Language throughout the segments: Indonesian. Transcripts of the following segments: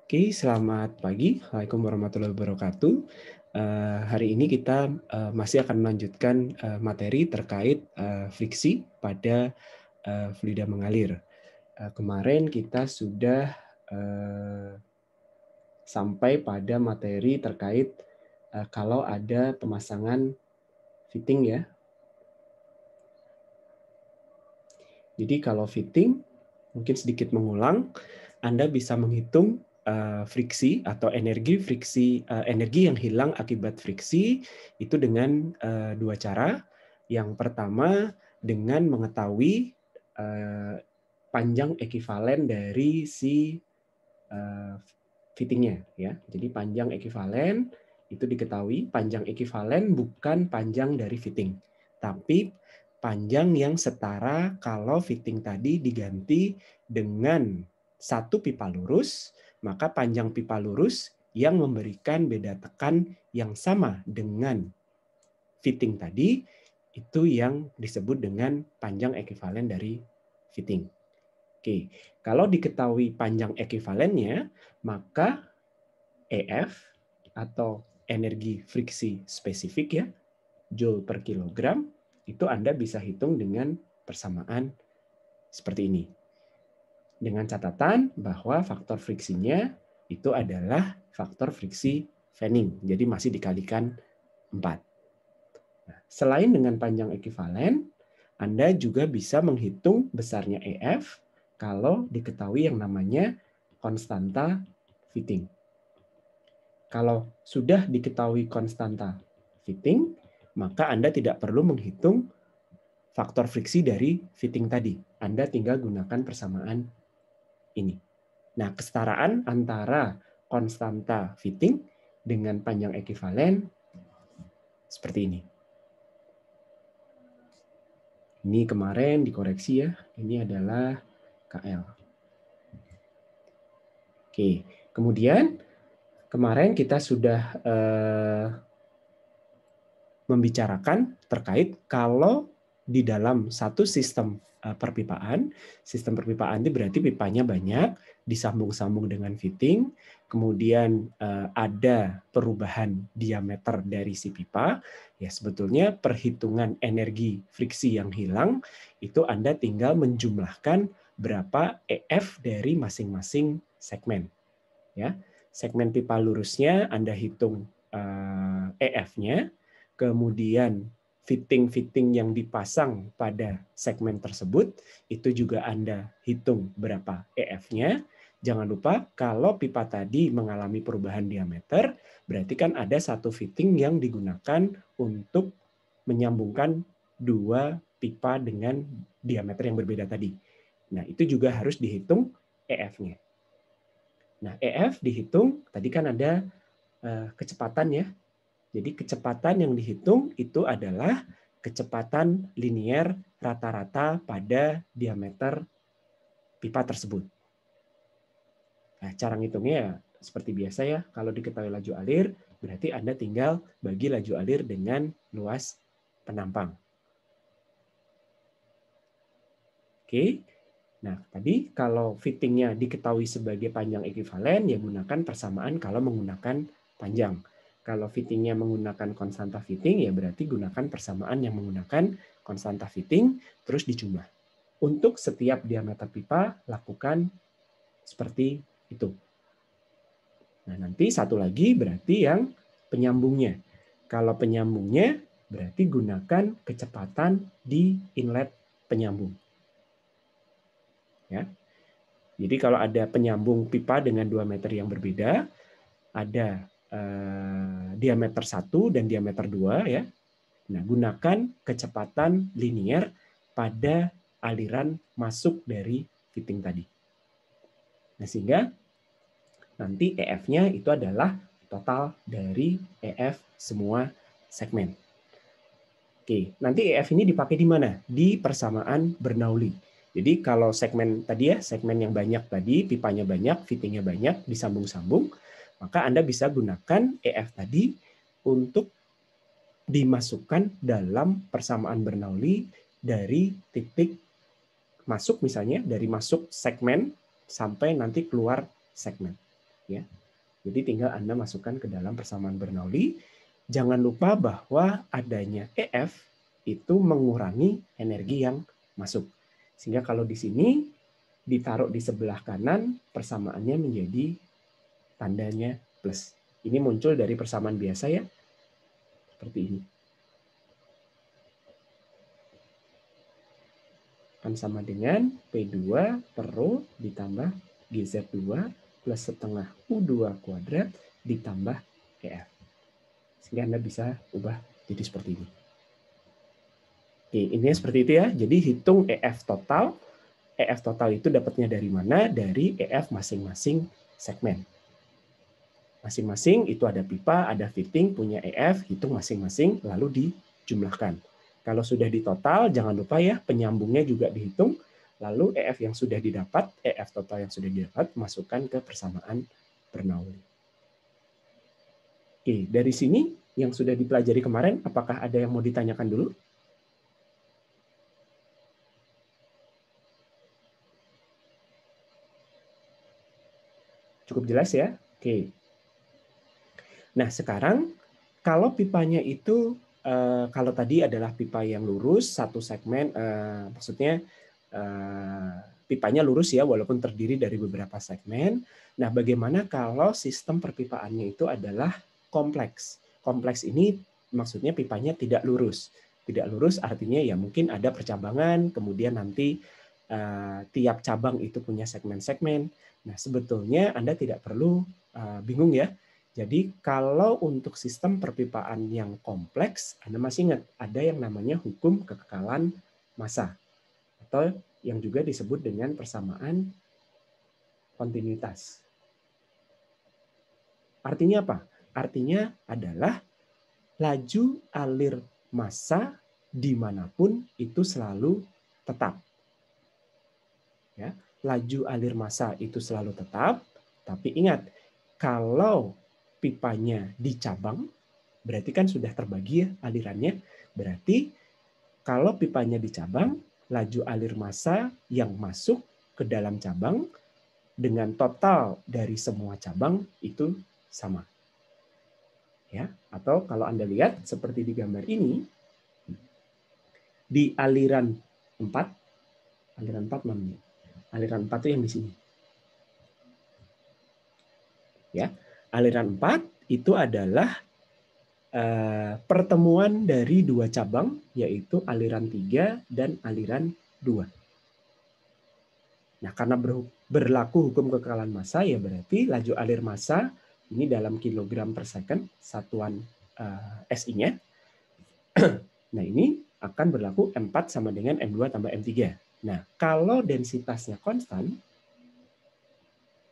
Oke, selamat pagi. Waalaikumsalam warahmatullahi wabarakatuh. Hari ini kita masih akan melanjutkan materi terkait friksi pada fluida mengalir. Kemarin kita sudah sampai pada materi terkait kalau ada pemasangan fitting ya. Jadi kalau fitting, mungkin sedikit mengulang, Anda bisa menghitung friksi atau energi friksi, energi yang hilang akibat friksi itu dengan dua cara. Yang pertama dengan mengetahui panjang ekivalen dari si fittingnya ya. Jadi panjang ekivalen itu diketahui, panjang ekivalen bukan panjang dari fitting, tapi panjang yang setara kalau fitting tadi diganti dengan satu pipa lurus, maka panjang pipa lurus yang memberikan beda tekan yang sama dengan fitting tadi, itu yang disebut dengan panjang ekivalen dari fitting. Oke, kalau diketahui panjang ekivalennya, maka EF atau energi friksi spesifik ya, Joule per kilogram, itu Anda bisa hitung dengan persamaan seperti ini. Dengan catatan bahwa faktor friksinya itu adalah faktor friksi fanning, jadi masih dikalikan 4. Nah, selain dengan panjang ekivalen, Anda juga bisa menghitung besarnya EF kalau diketahui yang namanya konstanta fitting. Kalau sudah diketahui konstanta fitting, maka Anda tidak perlu menghitung faktor friksi dari fitting tadi. Anda tinggal gunakan persamaan ini. Nah, kesetaraan antara konstanta fitting dengan panjang ekivalen seperti ini. Ini kemarin dikoreksi ya. Ini adalah KL. Oke, kemudian kemarin kita sudah membicarakan terkait kalau di dalam satu sistem perpipaan itu berarti pipanya banyak, disambung-sambung dengan fitting, kemudian ada perubahan diameter dari si pipa, ya sebetulnya perhitungan energi friksi yang hilang itu Anda tinggal menjumlahkan berapa EF dari masing-masing segmen. Ya, segmen pipa lurusnya Anda hitung EF-nya, kemudian fitting-fitting yang dipasang pada segmen tersebut, itu juga Anda hitung berapa EF-nya. Jangan lupa kalau pipa tadi mengalami perubahan diameter, berarti kan ada satu fitting yang digunakan untuk menyambungkan dua pipa dengan diameter yang berbeda tadi. Nah, itu juga harus dihitung EF-nya. Nah, EF dihitung, tadi kan ada kecepatan ya. Jadi kecepatan yang dihitung itu adalah kecepatan linier rata-rata pada diameter pipa tersebut. Nah, cara ngitungnya ya seperti biasa ya, kalau diketahui laju alir, berarti Anda tinggal bagi laju alir dengan luas penampang. Oke, nah tadi kalau fittingnya diketahui sebagai panjang ekivalen, ya gunakan persamaan kalau menggunakan panjang. Kalau fittingnya menggunakan konstanta fitting, ya berarti gunakan persamaan yang menggunakan konstanta fitting, terus dijumlah. Untuk setiap diameter pipa, lakukan seperti itu. Nah, nanti satu lagi berarti yang penyambungnya. Kalau penyambungnya, berarti gunakan kecepatan di inlet penyambung. Ya. Jadi kalau ada penyambung pipa dengan 2 meter yang berbeda, ada diameter 1 dan diameter 2 ya. Nah, gunakan kecepatan linier pada aliran masuk dari fitting tadi. Nah, sehingga nanti EF-nya itu adalah total dari EF semua segmen. Oke, nanti EF ini dipakai di mana? Di persamaan Bernoulli. Jadi kalau segmen tadi ya, segmen yang banyak tadi, pipanya banyak, fittingnya banyak, disambung-sambung, maka Anda bisa gunakan EF tadi untuk dimasukkan dalam persamaan Bernoulli dari titik masuk misalnya, dari masuk segmen sampai nanti keluar segmen. Ya. Jadi tinggal Anda masukkan ke dalam persamaan Bernoulli. Jangan lupa bahwa adanya EF itu mengurangi energi yang masuk. Sehingga kalau di sini ditaruh di sebelah kanan, persamaannya menjadi tandanya plus. Ini muncul dari persamaan biasa ya, seperti ini. Kan sama dengan P2 per Rho ditambah GZ2 plus setengah U2 kuadrat ditambah EF. Sehingga Anda bisa ubah jadi seperti ini. Oke, ini seperti itu ya. Jadi hitung EF total. EF total itu dapatnya dari mana? Dari EF masing-masing segmen. Masing-masing itu ada pipa, ada fitting, punya EF, hitung masing-masing, lalu dijumlahkan. Kalau sudah ditotal, jangan lupa ya, penyambungnya juga dihitung, lalu EF yang sudah didapat, EF total yang sudah didapat, masukkan ke persamaan Bernoulli. Oke, dari sini yang sudah dipelajari kemarin, apakah ada yang mau ditanyakan dulu? Cukup jelas ya? Oke. Nah, sekarang kalau pipanya itu kalau tadi adalah pipa yang lurus satu segmen, maksudnya pipanya lurus ya walaupun terdiri dari beberapa segmen. Nah, bagaimana kalau sistem perpipaannya itu adalah kompleks? Kompleks ini maksudnya pipanya tidak lurus. Tidak lurus artinya ya mungkin ada percabangan, kemudian nanti tiap cabang itu punya segmen-segmen. Nah, sebetulnya Anda tidak perlu bingung ya. Jadi kalau untuk sistem perpipaan yang kompleks, Anda masih ingat ada yang namanya hukum kekekalan massa atau yang juga disebut dengan persamaan kontinuitas. Artinya apa? Artinya adalah laju alir massa dimanapun itu selalu tetap. Ya, laju alir massa itu selalu tetap, tapi ingat kalau pipanya dicabang, berarti kan sudah terbagi ya alirannya. Berarti kalau pipanya dicabang, laju alir massa yang masuk ke dalam cabang dengan total dari semua cabang itu sama. Ya, atau kalau Anda lihat seperti di gambar ini, di aliran 4, aliran 4 mana? Aliran 4 itu yang di sini. Ya, aliran 4 itu adalah pertemuan dari dua cabang, yaitu aliran 3 dan aliran 2. Nah, karena berlaku hukum kekekalan massa, ya berarti laju alir massa ini dalam kilogram per second, satuan SI-nya. Nah, ini akan berlaku M4 sama dengan M2 tambah M3. Nah, kalau densitasnya konstan,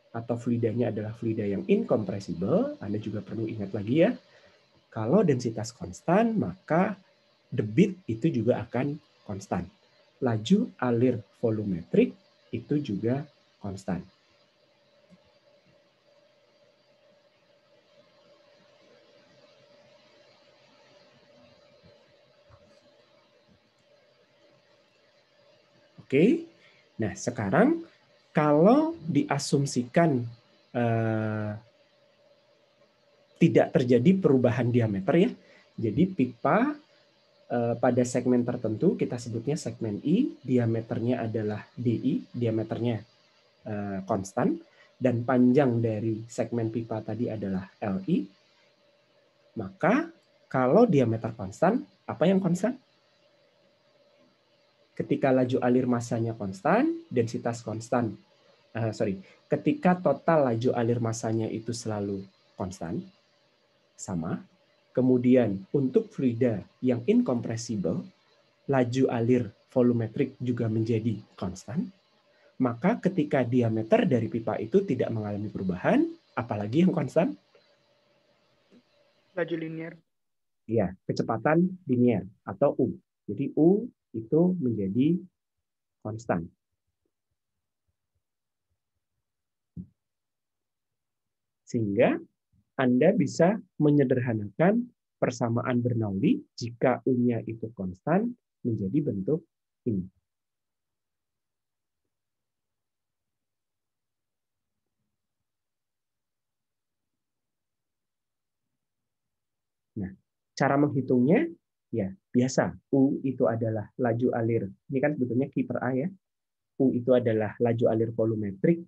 atau fluidanya adalah fluida yang incompressible, Anda juga perlu ingat lagi ya, kalau densitas konstan, maka debit itu juga akan konstan. Laju alir volumetrik itu juga konstan. Oke, nah sekarang kalau diasumsikan tidak terjadi perubahan diameter ya, jadi pipa pada segmen tertentu kita sebutnya segmen I, diameternya adalah DI, diameternya konstan, dan panjang dari segmen pipa tadi adalah LI, maka kalau diameter konstan, apa yang konstan? Ketika laju alir massanya konstan, densitas konstan. Ketika total laju alir massanya itu selalu konstan, sama. Kemudian untuk fluida yang incompressible, laju alir volumetrik juga menjadi konstan. Maka ketika diameter dari pipa itu tidak mengalami perubahan, apalagi yang konstan? Laju linear. Ya, kecepatan linear atau U. Jadi U itu menjadi konstan. Sehingga Anda bisa menyederhanakan persamaan Bernoulli jika U-nya itu konstan menjadi bentuk ini. Nah, cara menghitungnya ya biasa. U itu adalah laju alir. Ini kan sebetulnya Q per A ya. U itu adalah laju alir volumetrik.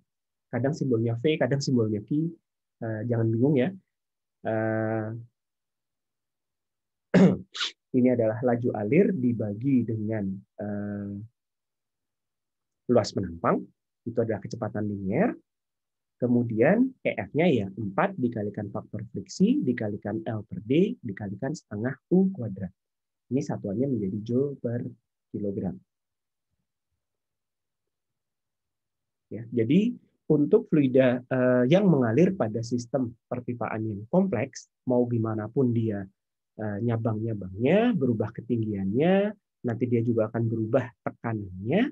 Kadang simbolnya V, kadang simbolnya Q. Jangan bingung ya. Ini adalah laju alir dibagi dengan luas penampang. Itu adalah kecepatan linier. Kemudian EF-nya ya 4 dikalikan faktor friksi, dikalikan L per D, dikalikan setengah U kuadrat. Ini satuannya menjadi Joule per kilogram. Ya, jadi untuk fluida yang mengalir pada sistem perpipaan yang kompleks, mau gimana pun dia nyabang-nyabangnya, berubah ketinggiannya, nanti dia juga akan berubah tekanannya,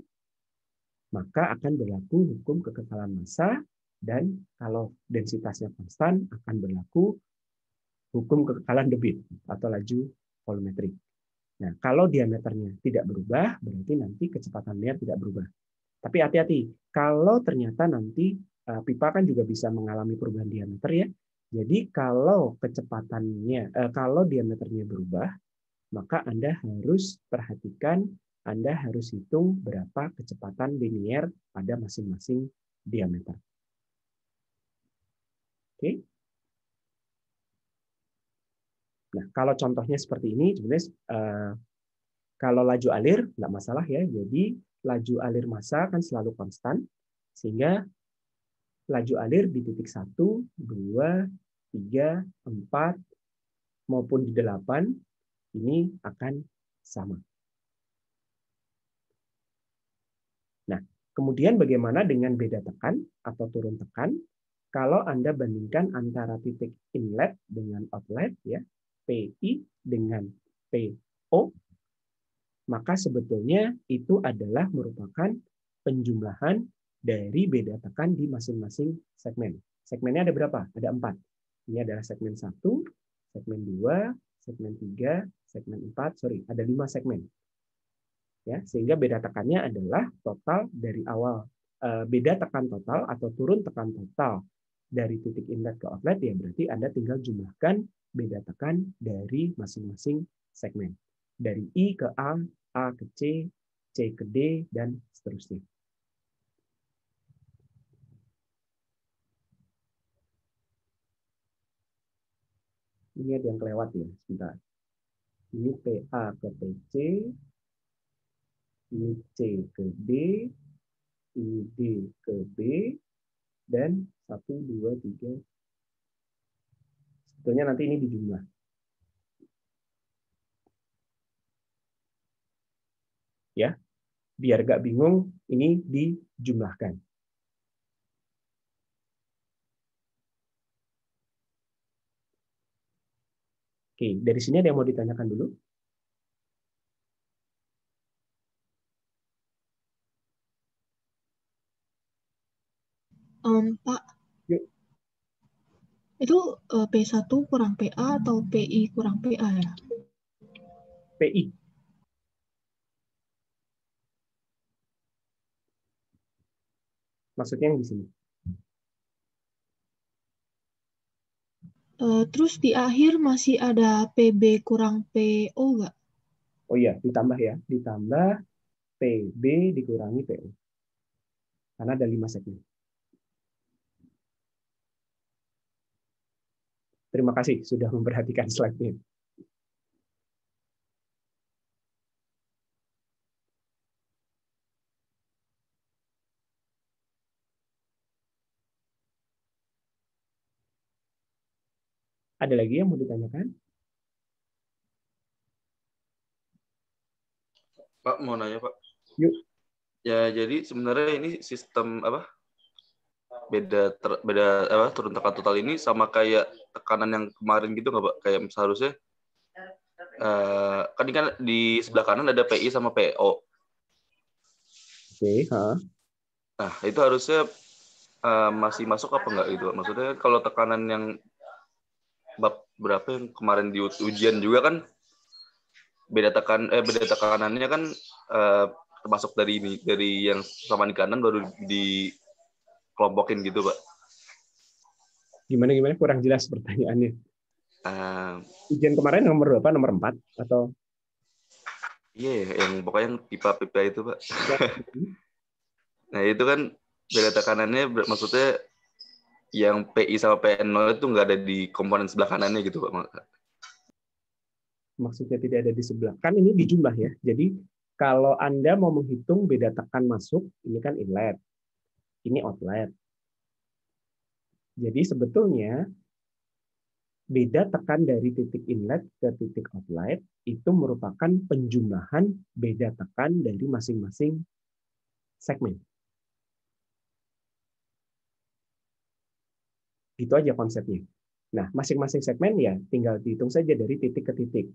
maka akan berlaku hukum kekekalan massa, dan kalau densitasnya konstan akan berlaku hukum kekekalan debit atau laju volumetrik. Nah, kalau diameternya tidak berubah, berarti nanti kecepatan linear tidak berubah. Tapi hati-hati, kalau ternyata nanti pipa kan juga bisa mengalami perubahan diameter ya. Jadi kalau kecepatannya, kalau diameternya berubah, maka Anda harus perhatikan, Anda harus hitung berapa kecepatan linier pada masing-masing diameter. Oke. Nah, kalau contohnya seperti ini, sebenarnya kalau laju alir nggak masalah ya. Jadi laju alir massa kan selalu konstan, sehingga laju alir di titik 1, 2, 3, 4, maupun di 8 ini akan sama. Nah, kemudian bagaimana dengan beda tekan atau turun tekan? Kalau Anda bandingkan antara titik inlet dengan outlet, ya, PI dengan PO, maka sebetulnya itu adalah merupakan penjumlahan dari beda tekan di masing-masing segmen. Segmennya ada berapa? Ada 4. Ini adalah segmen 1, segmen 2, segmen 3, segmen 4, ada 5 segmen. Ya, sehingga beda tekannya adalah total dari awal. Beda tekan total atau turun tekan total dari titik inlet ke outlet, ya berarti Anda tinggal jumlahkan beda tekan dari masing-masing segmen. Dari I ke A ke C ke D, dan seterusnya. Ini ada yang kelewat ya, sebentar. Ini PA ke PC, ini C ke D, ini D ke B, dan 1, 2, 3. Sebetulnya nanti ini dijumlah. Ya, biar gak bingung, ini dijumlahkan. Oke, dari sini ada yang mau ditanyakan dulu? Pak, Yuk. Itu P1 kurang PA atau PI kurang PA ya? PI. Maksudnya yang di sini. Terus di akhir masih ada PB kurang PO nggak? Oh iya, ditambah ya. Ditambah PB dikurangi PO. Karena ada 5 segmen. Terima kasih sudah memperhatikan slide-nya. Ada lagi yang mau ditanyakan? Pak, mau nanya, Pak. Yuk. Ya, jadi sebenarnya ini sistem apa? Beda turun tekan total ini sama kayak tekanan yang kemarin gitu nggak, Pak? Kayak seharusnya kan ini kan di sebelah kanan ada PI sama PO. Oke, Nah, itu harusnya masih masuk apa enggak gitu? Maksudnya kalau tekanan yang bab berapa yang kemarin di ujian juga kan beda tekanannya kan termasuk dari ini, dari yang sama di kanan baru dikelompokin gitu, Pak. Gimana kurang jelas pertanyaannya? Ujian kemarin nomor berapa? Nomor 4 atau? Iya, yang pokoknya pipa-pipa itu, Pak. Nah, itu kan beda tekanannya maksudnya yang PI sama PN0 itu nggak ada di komponen sebelah kanannya gitu, Pak. Maksudnya tidak ada di sebelah. Kan ini di jumlah ya. Jadi kalau Anda mau menghitung beda tekan masuk, ini kan inlet, ini outlet. Jadi sebetulnya beda tekan dari titik inlet ke titik outlet itu merupakan penjumlahan beda tekan dari masing-masing segmen. Itu aja konsepnya. Nah, masing-masing segmen ya tinggal dihitung saja dari titik ke titik.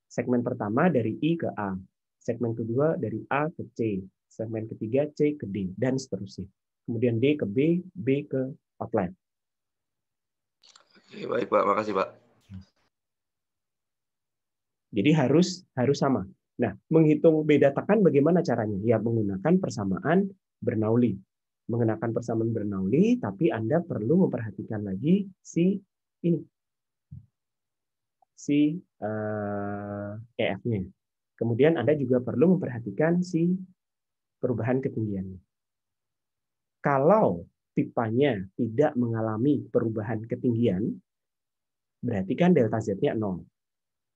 Segmen pertama dari I ke A, segmen kedua dari A ke C, segmen ketiga C ke D, dan seterusnya. Kemudian D ke B, B ke outlet. Oke, baik, Pak. Makasih, Pak. Jadi harus sama. Nah, menghitung beda tekan bagaimana caranya? Ya menggunakan persamaan Bernoulli. Menggunakan persamaan Bernoulli, tapi Anda perlu memperhatikan lagi si EF-nya. Kemudian Anda juga perlu memperhatikan si perubahan ketinggiannya. Kalau pipanya tidak mengalami perubahan ketinggian, berarti kan delta Z-nya 0.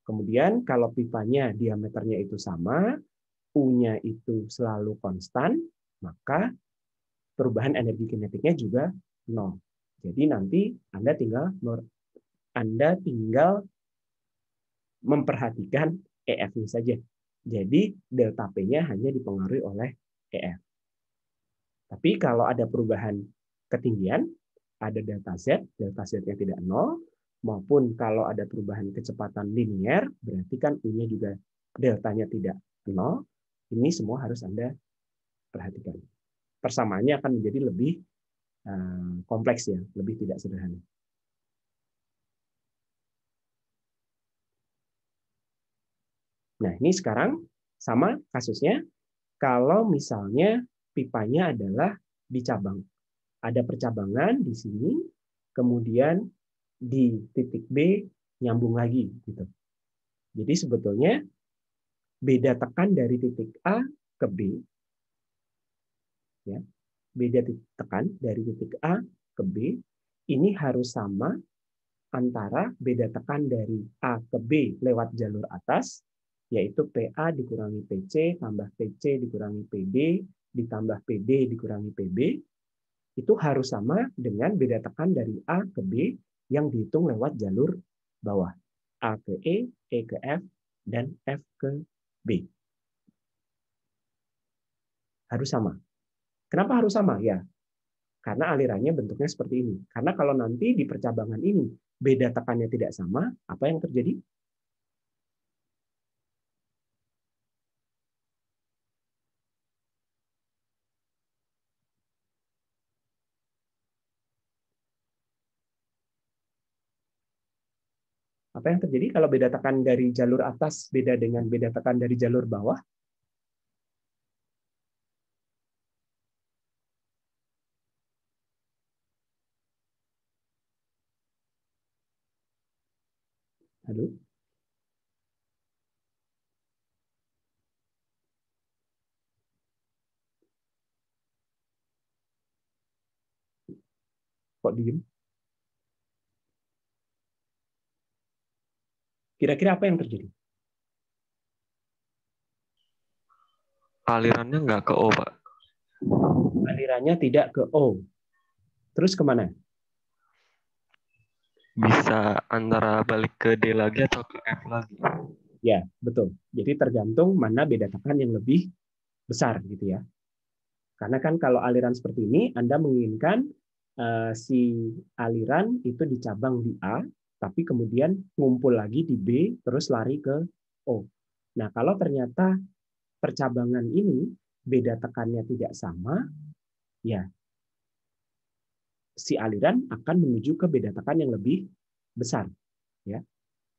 Kemudian kalau pipanya diameternya itu sama, U-nya itu selalu konstan, maka perubahan energi kinetiknya juga 0. Jadi nanti Anda tinggal memperhatikan EF-nya saja. Jadi delta P-nya hanya dipengaruhi oleh EF. Tapi kalau ada perubahan ketinggian, ada delta Z-nya tidak 0, maupun kalau ada perubahan kecepatan linier, berarti kan U-nya juga deltanya tidak 0. Ini semua harus Anda perhatikan. Persamaannya akan menjadi lebih kompleks ya, lebih tidak sederhana. Nah, ini sekarang sama kasusnya kalau misalnya pipanya adalah di cabang. Ada percabangan di sini, kemudian di titik B nyambung lagi gitu. Jadi sebetulnya beda tekan dari titik A ke B, ya, beda tekan dari titik A ke B ini harus sama antara beda tekan dari A ke B lewat jalur atas, yaitu PA dikurangi PC tambah PC dikurangi PD ditambah PD dikurangi PB, itu harus sama dengan beda tekan dari A ke B yang dihitung lewat jalur bawah. A ke E ke F, dan F ke B. Harus sama. Kenapa harus sama? Ya, karena alirannya bentuknya seperti ini. Karena kalau nanti di percabangan ini beda tekannya tidak sama, apa yang terjadi? Apa yang terjadi kalau beda tekan dari jalur atas beda dengan beda tekan dari jalur bawah? Halo? Kok diem? Kira-kira apa yang terjadi? Alirannya nggak ke O, Pak. Alirannya tidak ke O. Terus kemana? Bisa antara balik ke D lagi atau ke F lagi. Ya, betul. Jadi tergantung mana beda tekan yang lebih besar gitu ya. Karena kan kalau aliran seperti ini, Anda menginginkan si aliran itu dicabang di A, tapi kemudian ngumpul lagi di B, terus lari ke O. Nah, kalau ternyata percabangan ini beda tekannya tidak sama, ya si aliran akan menuju ke beda tekan yang lebih besar. Ya,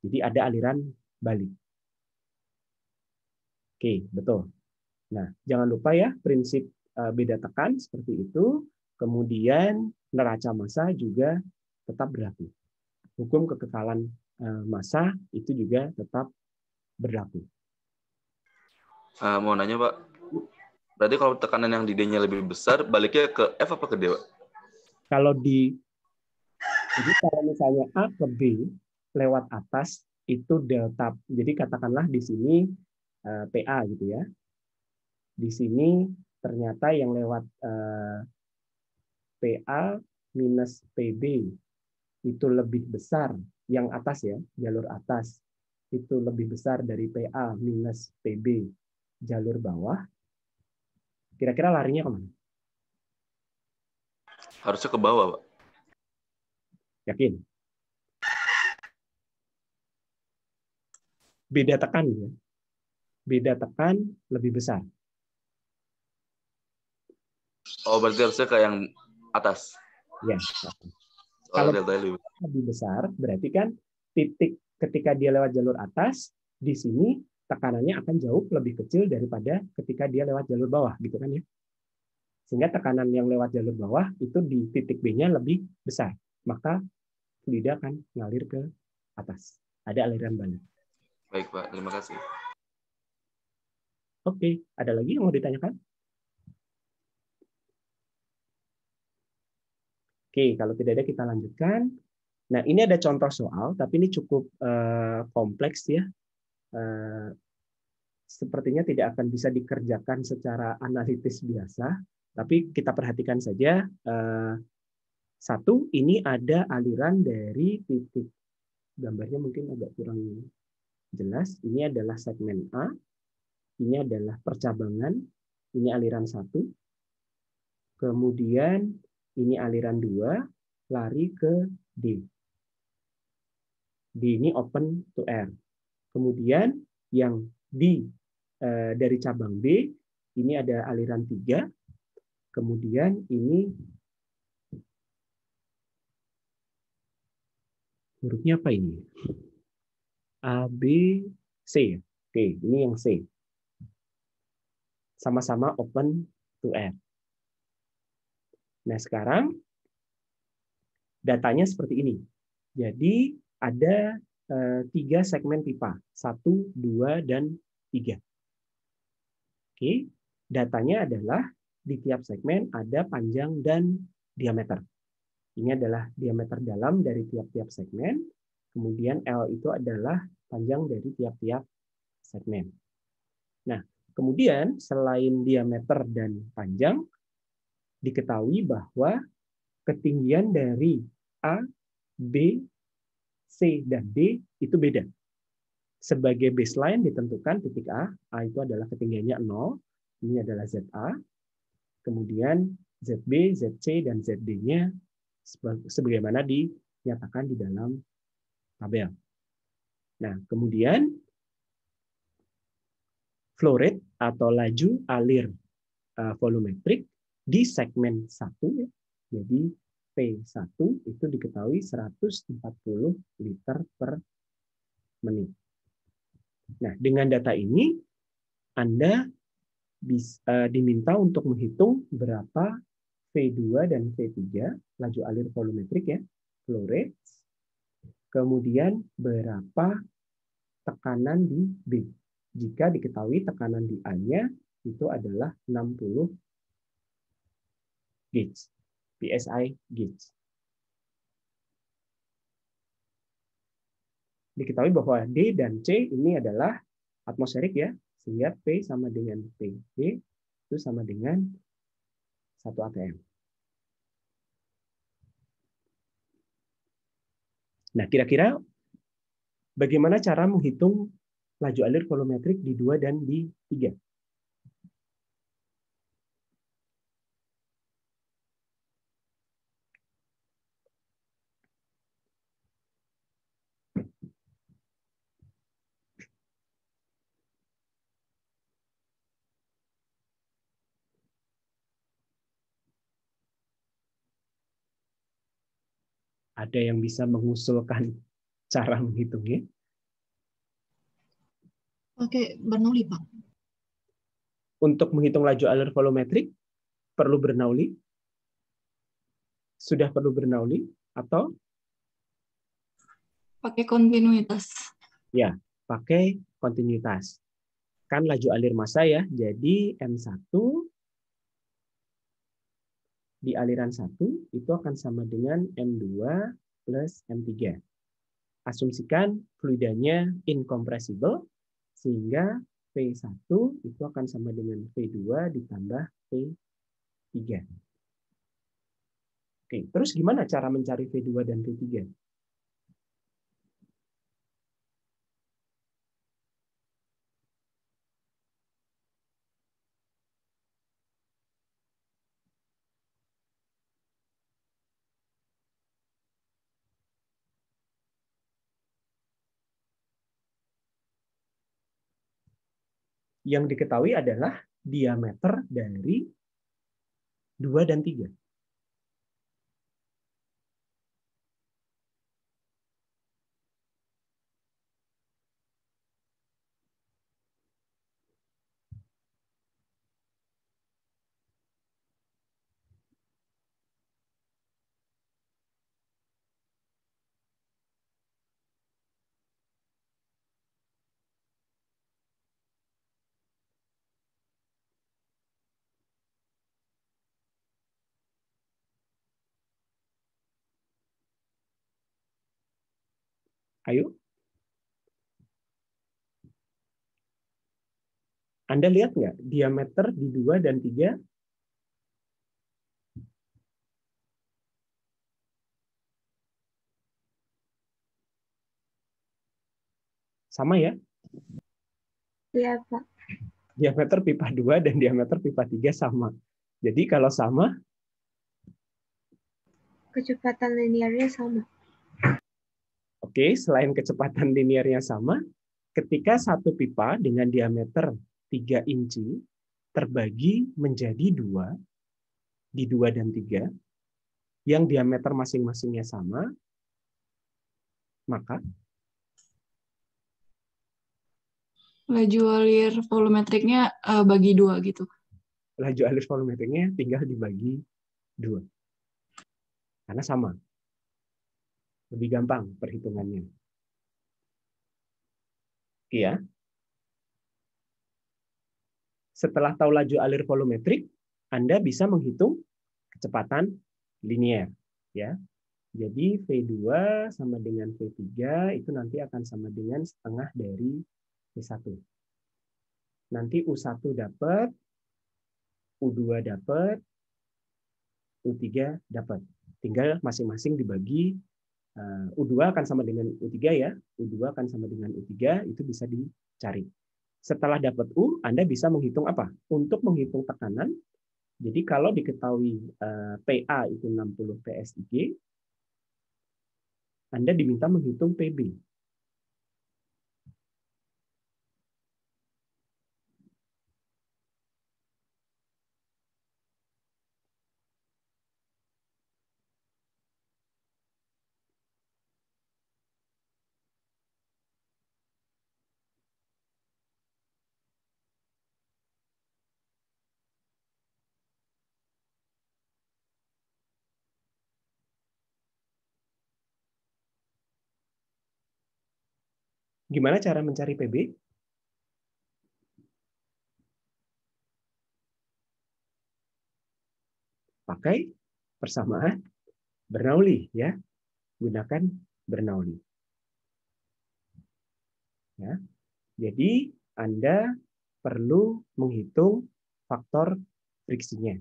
jadi ada aliran balik. Oke, betul. Nah, jangan lupa ya prinsip beda tekan seperti itu. Kemudian neraca massa juga tetap berlaku. Hukum kekekalan massa itu juga tetap berlaku. Mau nanya Pak, berarti kalau tekanan yang di D-nya lebih besar, baliknya ke F apa ke D, Pak? Jadi kalau misalnya A ke B lewat atas itu delta. Jadi katakanlah di sini PA gitu ya. Di sini ternyata yang lewat PA minus PB itu lebih besar, yang atas ya, jalur atas itu lebih besar dari PA minus PB jalur bawah. Kira-kira larinya kemana? Harusnya ke bawah, Pak. Yakin? Beda tekan ya. Beda tekan lebih besar. Oh, berarti harusnya ke yang atas. Ya. Kalau Kalau lebih besar, berarti kan titik ketika dia lewat jalur atas, di sini tekanannya akan jauh lebih kecil daripada ketika dia lewat jalur bawah, gitu kan ya. Sehingga tekanan yang lewat jalur bawah itu di titik B-nya lebih besar. Maka fluida akan ngalir ke atas. Ada aliran balik. Baik, Pak. Terima kasih. Oke, ada lagi yang mau ditanyakan? Oke, kalau tidak ada kita lanjutkan. Nah, ini ada contoh soal, tapi ini cukup kompleks ya. Sepertinya tidak akan bisa dikerjakan secara analitis biasa, tapi kita perhatikan saja. Satu, ini ada aliran dari titik, gambarnya mungkin agak kurang jelas. Ini adalah segmen A, ini adalah percabangan, ini aliran 1, kemudian ini aliran 2, lari ke D. D ini open to R. Kemudian yang dari cabang B, ini ada aliran 3, kemudian ini hurufnya apa ini? A, B, C. Oke, ini yang C. Sama-sama open to R. Nah, sekarang datanya seperti ini. Jadi ada 3 segmen pipa, 1, 2, dan 3. Oke, datanya adalah di tiap segmen ada panjang dan diameter. Ini adalah diameter dalam dari tiap-tiap segmen. Kemudian L itu adalah panjang dari tiap-tiap segmen. Nah, kemudian selain diameter dan panjang, diketahui bahwa ketinggian dari A, B, C, dan D itu beda. Sebagai baseline ditentukan titik A itu adalah ketinggiannya 0, ini adalah ZA, kemudian ZB, ZC, dan ZD-nya sebagaimana dinyatakan di dalam tabel. Nah, kemudian flow rate atau laju alir volumetrik di segmen 1, ya. Jadi P1 itu diketahui 140 liter per menit. Nah, dengan data ini Anda diminta untuk menghitung berapa V2 dan V3, laju alir volumetrik ya, flow rate, kemudian berapa tekanan di B. Jika diketahui tekanan di A-nya itu adalah 60 gauge, PSI gauge. Diketahui bahwa D dan C ini adalah atmosferik ya, sehingga P sama dengan P. D itu sama dengan 1 atm. Nah, kira-kira bagaimana cara menghitung laju alir volumetrik di 2 dan di 3? Ada yang bisa mengusulkan cara menghitungnya? Oke, Bernoulli, Pak. Untuk menghitung laju alir volumetrik, perlu Bernoulli? Sudah perlu Bernoulli? Atau Pakai kontinuitas. Ya, pakai kontinuitas. Kan laju alir massa ya, jadi M1 di aliran 1 itu akan sama dengan M2 plus M3. Asumsikan fluidanya incompressible, sehingga V1 itu akan sama dengan V2 ditambah V3. Oke, terus gimana cara mencari V2 dan V3? Yang diketahui adalah diameter dari 2 dan 3. Ayo. Anda lihat nggak diameter di 2 dan 3? Sama ya? Iya, Pak. Diameter pipa 2 dan diameter pipa 3 sama. Jadi kalau sama, Kecepatan linearnya sama. oke, selain kecepatan linearnya sama, ketika satu pipa dengan diameter 3 inci terbagi menjadi 2, di 2 dan 3, yang diameter masing-masingnya sama, maka Laju alir volumetriknya bagi 2 gitu. laju alir volumetriknya tinggal dibagi 2. Karena sama. Lebih gampang perhitungannya. Iya. Setelah tahu laju alir volumetrik, Anda bisa menghitung kecepatan linear. Ya. Jadi V2 sama dengan V3 itu nanti akan sama dengan setengah dari V1. Nanti U1 dapat, U2 dapat, U3 dapat. Tinggal masing-masing dibagi. U2 akan sama dengan U3 ya. U2 akan sama dengan U3, itu bisa dicari. Setelah dapat U, Anda bisa menghitung apa? Untuk menghitung tekanan, jadi kalau diketahui PA itu 60 PSIG, Anda diminta menghitung PB. Gimana cara mencari PB? Pakai persamaan Bernoulli ya. Gunakan Bernoulli. Ya. Jadi Anda perlu menghitung faktor friksinya.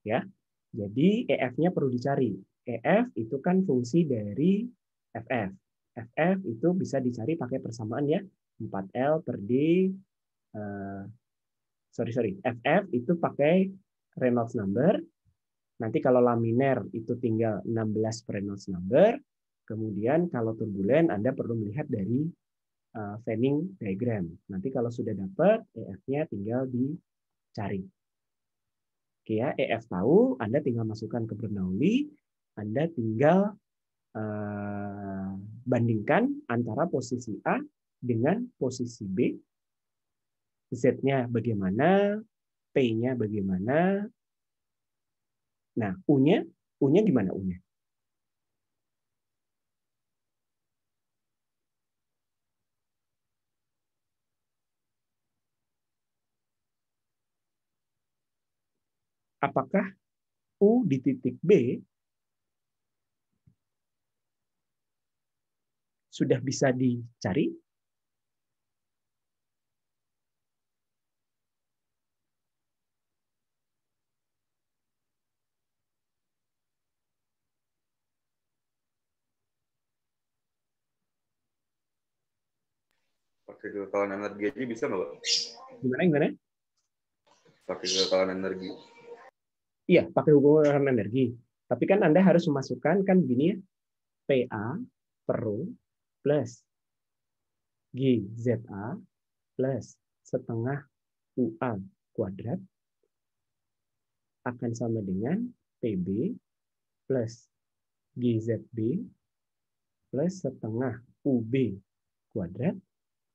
Ya. Jadi EF-nya perlu dicari. EF itu kan fungsi dari FF. FF itu bisa dicari pakai persamaan ya. 4L per D. FF itu pakai Reynolds number. Nanti kalau laminer itu tinggal 16 per Reynolds number. Kemudian kalau turbulen Anda perlu melihat dari Fanning diagram. Nanti kalau sudah dapat EF-nya tinggal dicari. Oke ya, EF tahu, Anda tinggal masukkan ke Bernoulli, Anda tinggal bandingkan antara posisi A dengan posisi B. Z-nya bagaimana, P-nya bagaimana. Nah, U-nya gimana U-nya? apakah U di titik B sudah bisa dicari? Pakai kekekalan energi aja bisa nggak, Pak? Gimana? Pakai kekekalan energi. Iya, pakai hubungan energi. Tapi kan Anda harus memasukkan kan begini ya, PA per Rho plus GZA plus setengah UA kuadrat akan sama dengan PB plus GZB plus setengah UB kuadrat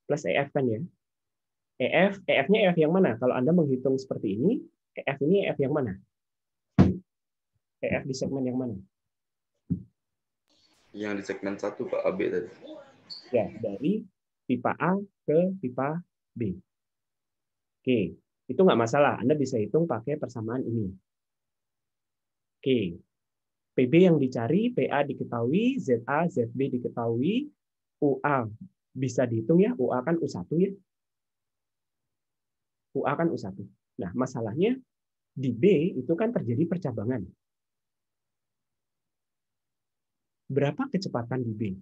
plus EF kan ya. EF-nya EF yang mana? Kalau Anda menghitung seperti ini, EF ini EF yang mana? EF di segmen yang mana? Yang di segmen 1, Pak, AB tadi. Ya, dari pipa A ke pipa B. Oke, itu nggak masalah. Anda bisa hitung pakai persamaan ini. Oke, PB yang dicari, PA diketahui, ZA, ZB diketahui, UA bisa dihitung ya, UA kan U1 ya. UA kan U1. Nah, masalahnya di B itu kan terjadi percabangan. Berapa kecepatan di B?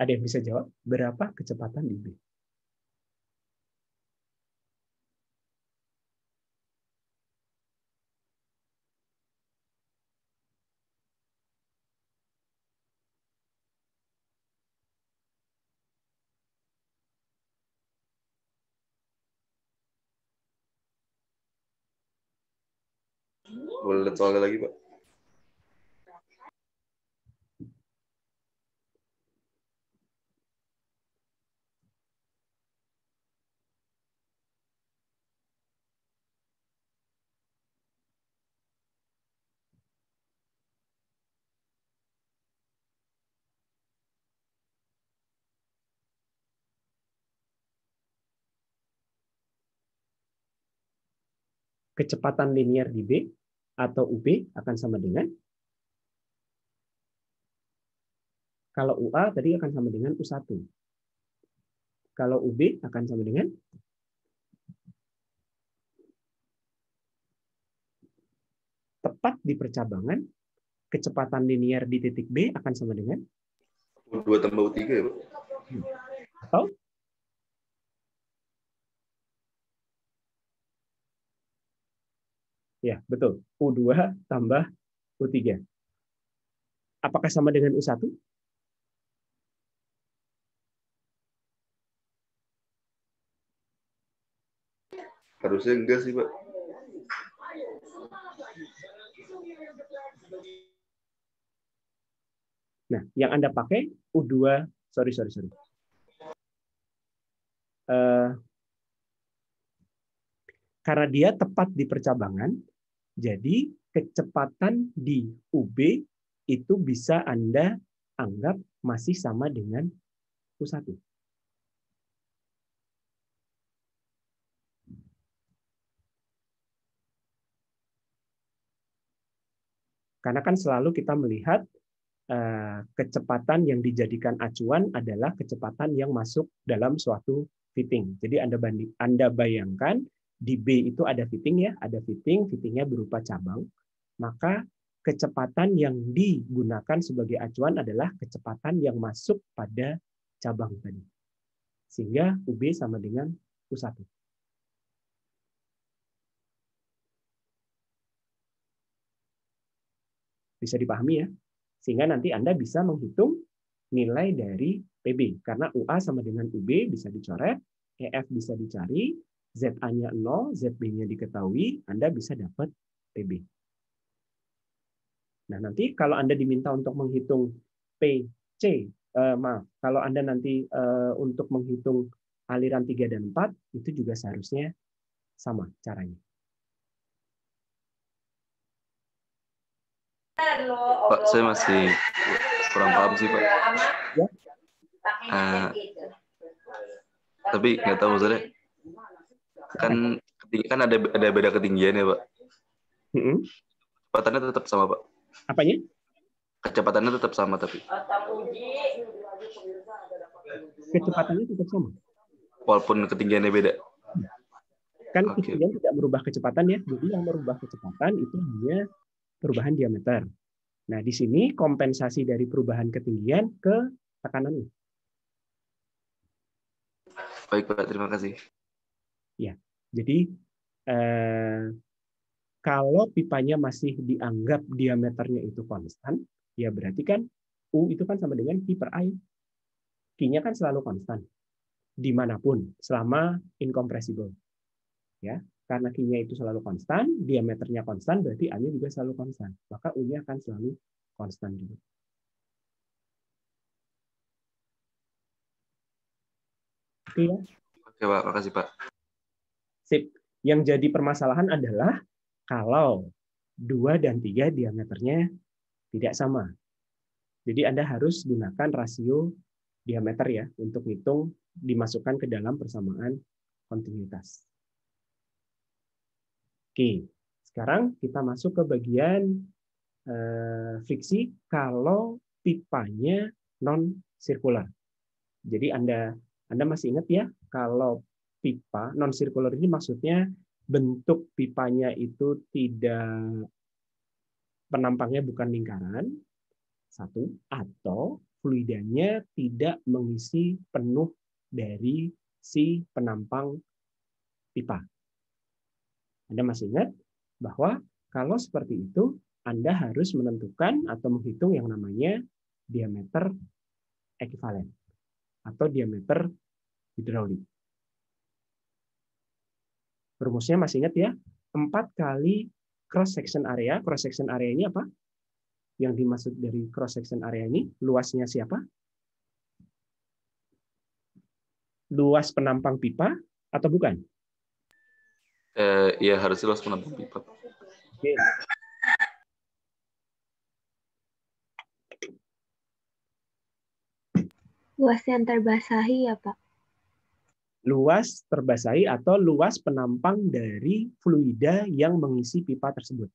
Ada yang bisa jawab? Berapa kecepatan di B? Boleh lihat soalnya lagi, Pak? Kecepatan linear di B atau UB akan sama dengan, kalau UA tadi akan sama dengan U1. Kalau UB akan sama dengan, tepat di percabangan, kecepatan linear di titik B akan sama dengan, U2 tambah U3 ya, Pak? atau ya, betul. U2 tambah U3. Apakah sama dengan U1? Harusnya enggak sih, Pak. Nah, yang Anda pakai U2, sorry. Karena dia tepat di percabangan, jadi kecepatan di UB itu bisa Anda anggap masih sama dengan U1. Karena kan selalu kita melihat kecepatan yang dijadikan acuan adalah kecepatan yang masuk dalam suatu fitting. Jadi Anda bayangkan di B itu ada fitting ya, ada fittingnya berupa cabang. Maka kecepatan yang digunakan sebagai acuan adalah kecepatan yang masuk pada cabang tadi. Sehingga UB sama dengan U1. Bisa dipahami ya? Sehingga nanti Anda bisa menghitung nilai dari PB. Karena UA sama dengan UB bisa dicoret, EF bisa dicari, ZA-nya 0, ZB-nya diketahui, Anda bisa dapat PB. Nah, nanti kalau Anda diminta untuk menghitung PC, kalau Anda nanti untuk menghitung aliran 3 dan 4 itu juga seharusnya sama caranya. Pak, saya masih kurang paham sih, Pak. Ya. Tapi nggak tahu maksudnya. Kan ada beda ketinggian ya, Pak. Kecepatannya tetap sama, Pak. Apanya? Kecepatannya tetap sama tapi. Kecepatannya tetap sama. Walaupun ketinggiannya beda. Kan ketinggian tidak merubah kecepatan ya. Jadi yang merubah kecepatan itu hanya perubahan diameter. Nah, di sini kompensasi dari perubahan ketinggian ke tekanannya. Baik, Pak. Terima kasih. Ya, jadi kalau pipanya masih dianggap diameternya itu konstan, ya berarti kan U itu kan sama dengan Q per I. Q-nya kan selalu konstan dimanapun selama incompressible. Ya, karena Q-nya itu selalu konstan, diameternya konstan, berarti A-nya juga selalu konstan. Maka U-nya akan selalu konstan juga. Oke ya? Oke, Pak. Makasih, Pak. Sip. Yang jadi permasalahan adalah kalau 2 dan 3 diameternya tidak sama. Jadi Anda harus gunakan rasio diameter ya untuk hitung dimasukkan ke dalam persamaan kontinuitas. Oke, sekarang kita masuk ke bagian friksi kalau pipanya non sirkular. Jadi Anda masih ingat ya, kalau pipa non sirkular ini maksudnya bentuk pipanya itu tidak, penampangnya bukan lingkaran, satu, atau fluidanya tidak mengisi penuh dari si penampang pipa. Anda masih ingat bahwa kalau seperti itu, Anda harus menentukan atau menghitung yang namanya diameter ekivalen atau diameter hidraulik. Rumusnya masih ingat ya? 4 kali cross section area. Cross section area ini apa? Yang dimaksud dari cross section area ini, luasnya siapa? Luas penampang pipa atau bukan? Ya harusnya luas penampang pipa. Oke. Luas yang terbasahi ya, Pak? Luas terbasahi atau luas penampang dari fluida yang mengisi pipa tersebut.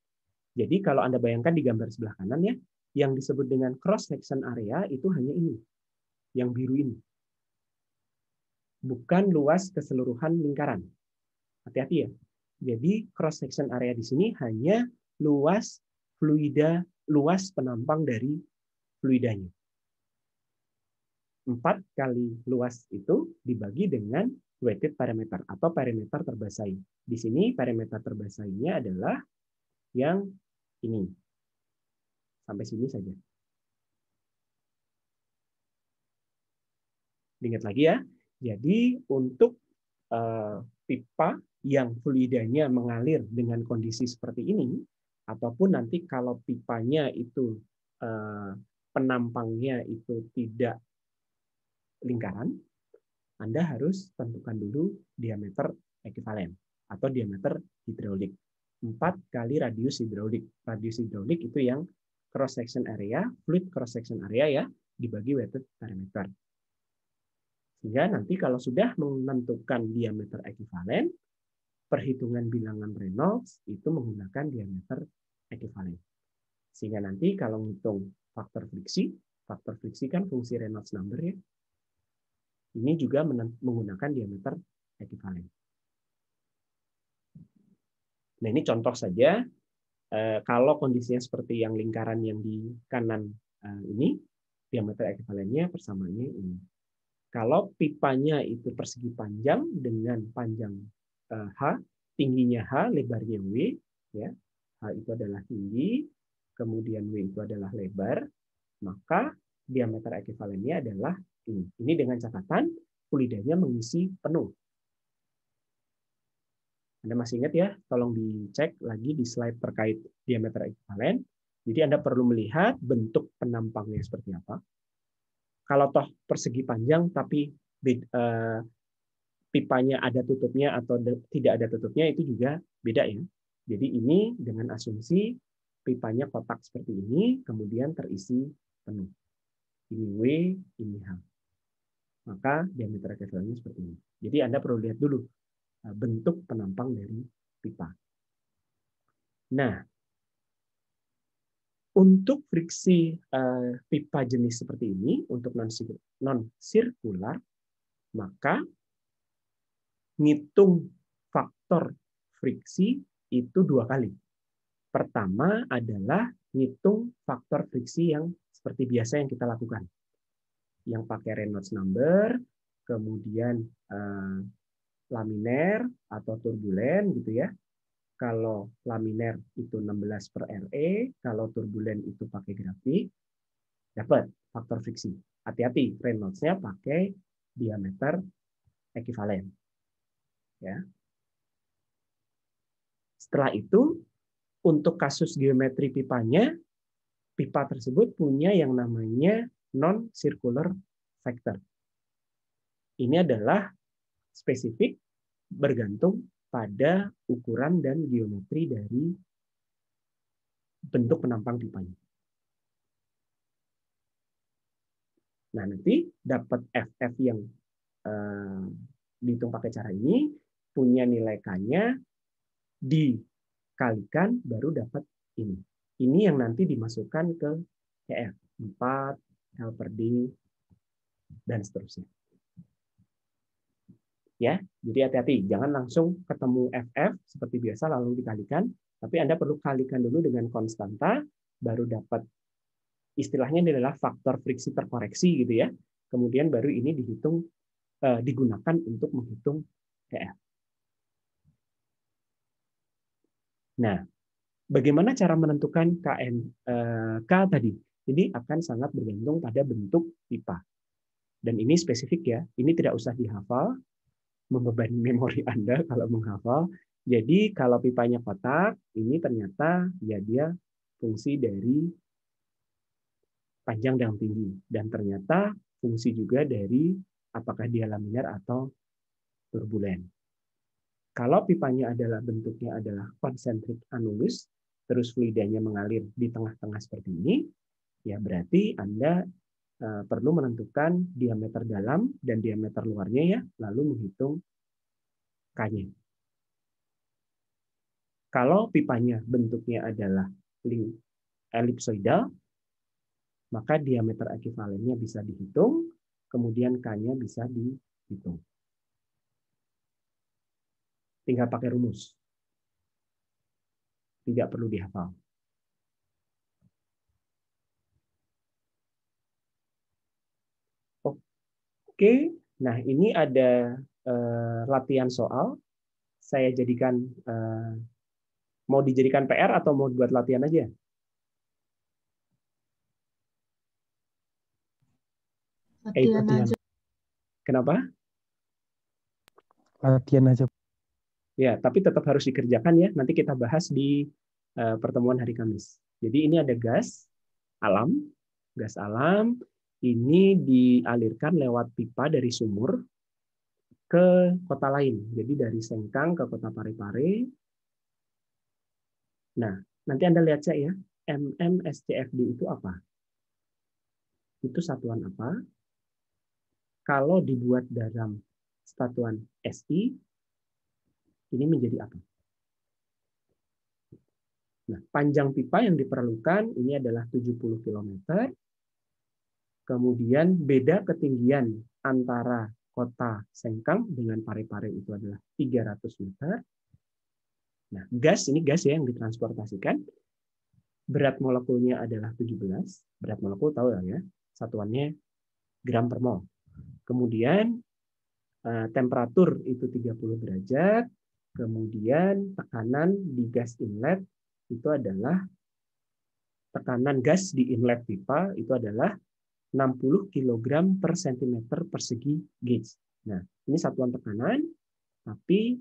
Jadi kalau Anda bayangkan di gambar sebelah kanan ya, yang disebut dengan cross section area itu hanya ini, yang biru ini. Bukan luas keseluruhan lingkaran. Hati-hati ya. Jadi cross section area di sini hanya luas fluida, luas penampang dari fluidanya. 4 kali luas itu dibagi dengan weighted parameter atau parameter terbasahi. Di sini parameter terbasahinya adalah yang ini. Sampai sini saja. Ingat lagi ya. Jadi untuk pipa yang fluidanya mengalir dengan kondisi seperti ini, ataupun nanti kalau pipanya itu penampangnya itu tidak lingkaran, Anda harus tentukan dulu diameter ekivalen atau diameter hidraulik. 4 kali radius hidraulik. Radius hidraulik itu yang cross section area, fluid cross section area ya, dibagi weighted parameter. Sehingga nanti kalau sudah menentukan diameter ekivalen, perhitungan bilangan Reynolds itu menggunakan diameter ekivalen. Sehingga nanti kalau menghitung faktor friksi kan fungsi Reynolds number ya. Ini juga menggunakan diameter ekivalen. Nah, ini contoh saja. Kalau kondisinya seperti yang lingkaran yang di kanan ini, diameter ekivalennya persamaannya ini. Kalau pipanya itu persegi panjang dengan panjang H, tingginya H, lebarnya W, ya. H itu adalah tinggi, kemudian W itu adalah lebar, maka diameter ekivalennya adalah ini. Ini dengan catatan fluidanya mengisi penuh. Anda masih ingat ya? Tolong dicek lagi di slide terkait diameter ekivalen. Jadi Anda perlu melihat bentuk penampangnya seperti apa. Kalau toh persegi panjang tapi pipanya ada tutupnya atau tidak ada tutupnya itu juga beda ya. Jadi ini dengan asumsi pipanya kotak seperti ini, kemudian terisi penuh. Ini W, ini H. Maka diameter ekivalennya seperti ini. Jadi Anda perlu lihat dulu bentuk penampang dari pipa. Nah, untuk friksi pipa jenis seperti ini, untuk non-sirkular, maka ngitung faktor friksi itu 2 kali. Pertama adalah ngitung faktor friksi yang seperti biasa yang kita lakukan. Yang pakai Reynolds number, kemudian laminer atau turbulen gitu ya. Kalau laminer itu 16 per RE, kalau turbulen itu pakai grafik, dapat faktor friksi. Hati-hati, Reynolds-nya pakai diameter ekivalen. Ya. Setelah itu, untuk kasus geometri pipanya, pipa tersebut punya yang namanya non-circular factor. Ini adalah spesifik bergantung pada ukuran dan geometri dari bentuk penampang pipanya. Nah, nanti dapat FF yang dihitung pakai cara ini, punya nilai K-nya, dikalikan, baru dapat ini. Ini yang nanti dimasukkan ke CF, 4, L per D, dan seterusnya. Ya, jadi hati-hati, jangan langsung ketemu FF seperti biasa lalu dikalikan, tapi Anda perlu kalikan dulu dengan konstanta, baru dapat istilahnya ini adalah faktor friksi terkoreksi gitu ya. Kemudian baru ini dihitung digunakan untuk menghitung TF. Nah, bagaimana cara menentukan K tadi? Ini akan sangat bergantung pada bentuk pipa. Dan ini spesifik ya, ini tidak usah dihafal, membebani memori Anda kalau menghafal. Jadi kalau pipanya kotak, ini ternyata ya dia fungsi dari panjang dan tinggi. Dan ternyata fungsi juga dari apakah dia laminar atau turbulen. Kalau pipanya adalah bentuknya adalah concentric annulus, terus fluidanya mengalir di tengah-tengah seperti ini, ya berarti Anda perlu menentukan diameter dalam dan diameter luarnya ya, lalu menghitung K-nya. Kalau pipanya bentuknya adalah elipsoidal, maka diameter ekivalennya bisa dihitung, kemudian K-nya bisa dihitung. Tinggal pakai rumus. Tidak perlu dihafal. Oke, nah ini ada latihan soal. Saya jadikan, mau dijadikan PR atau mau buat latihan aja? Latihan aja. Kenapa? Latihan aja. Ya, tapi tetap harus dikerjakan ya. Nanti kita bahas di pertemuan hari Kamis. Jadi ini ada gas alam. Gas alam ini dialirkan lewat pipa dari sumur ke kota lain. Jadi dari Sengkang ke kota Parepare. Nah, nanti Anda lihat saya ya, MMSCFD itu apa? Itu satuan apa? Kalau dibuat dalam satuan SI, ini menjadi apa? Nah, panjang pipa yang diperlukan ini adalah 70 km. Kemudian beda ketinggian antara kota Sengkang dengan Parepare itu adalah 300 meter. Nah, gas ini gas ya yang ditransportasikan. Berat molekulnya adalah 17. Berat molekul tahu ya, satuannya gram per mol. Kemudian temperatur itu 30 derajat. Kemudian tekanan di gas inlet itu adalah tekanan gas di inlet pipa itu adalah 60 kg per cm persegi gauge. Nah, ini satuan tekanan, tapi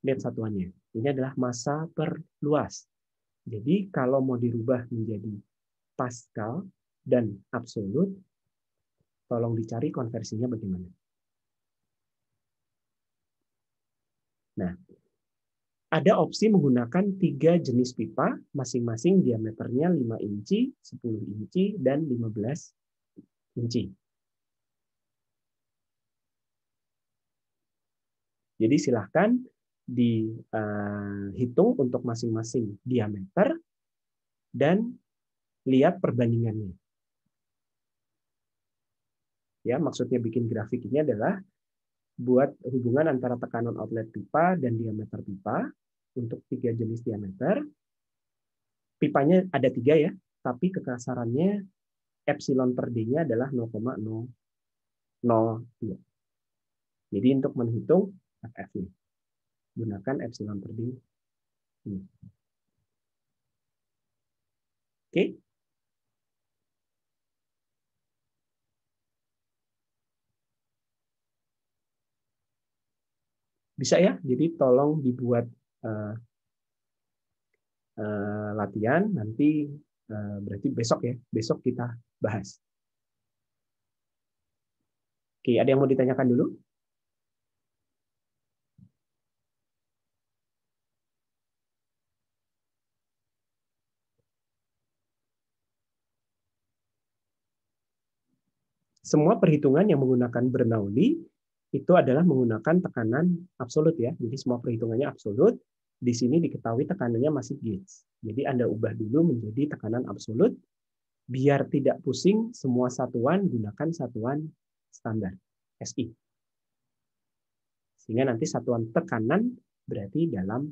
lihat satuannya. Ini adalah massa per luas. Jadi kalau mau dirubah menjadi Pascal, dan absolut, tolong dicari konversinya bagaimana. Nah, ada opsi menggunakan 3 jenis pipa, masing-masing diameternya 5 inci, 10 inci, dan 15 inci. Jadi silahkan dihitung untuk masing-masing diameter dan lihat perbandingannya. Ya, maksudnya bikin grafik ini adalah buat hubungan antara tekanan outlet pipa dan diameter pipa untuk 3 jenis diameter. Pipanya ada 3 ya, tapi kekasarannya epsilon per D-nya adalah 0,002. Jadi untuk menghitung FF-nya, gunakan epsilon per D. Oke. Bisa ya, jadi tolong dibuat latihan, nanti berarti besok ya, besok kita bahas. Oke, ada yang mau ditanyakan dulu? Semua perhitungan yang menggunakan Bernoulli itu adalah menggunakan tekanan absolut ya. Jadi semua perhitungannya absolut. Di sini diketahui tekanannya masih gauge. Jadi Anda ubah dulu menjadi tekanan absolut. Biar tidak pusing, semua satuan gunakan satuan standar, SI. Sehingga nanti satuan tekanan berarti dalam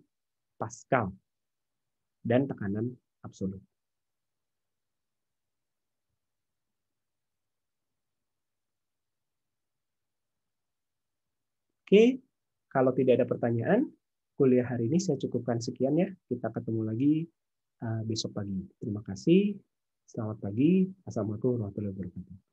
Pascal dan tekanan absolut. Oke, kalau tidak ada pertanyaan, kuliah hari ini saya cukupkan sekian ya. Kita ketemu lagi besok pagi. Terima kasih. Selamat pagi. Assalamualaikum warahmatullahi wabarakatuh.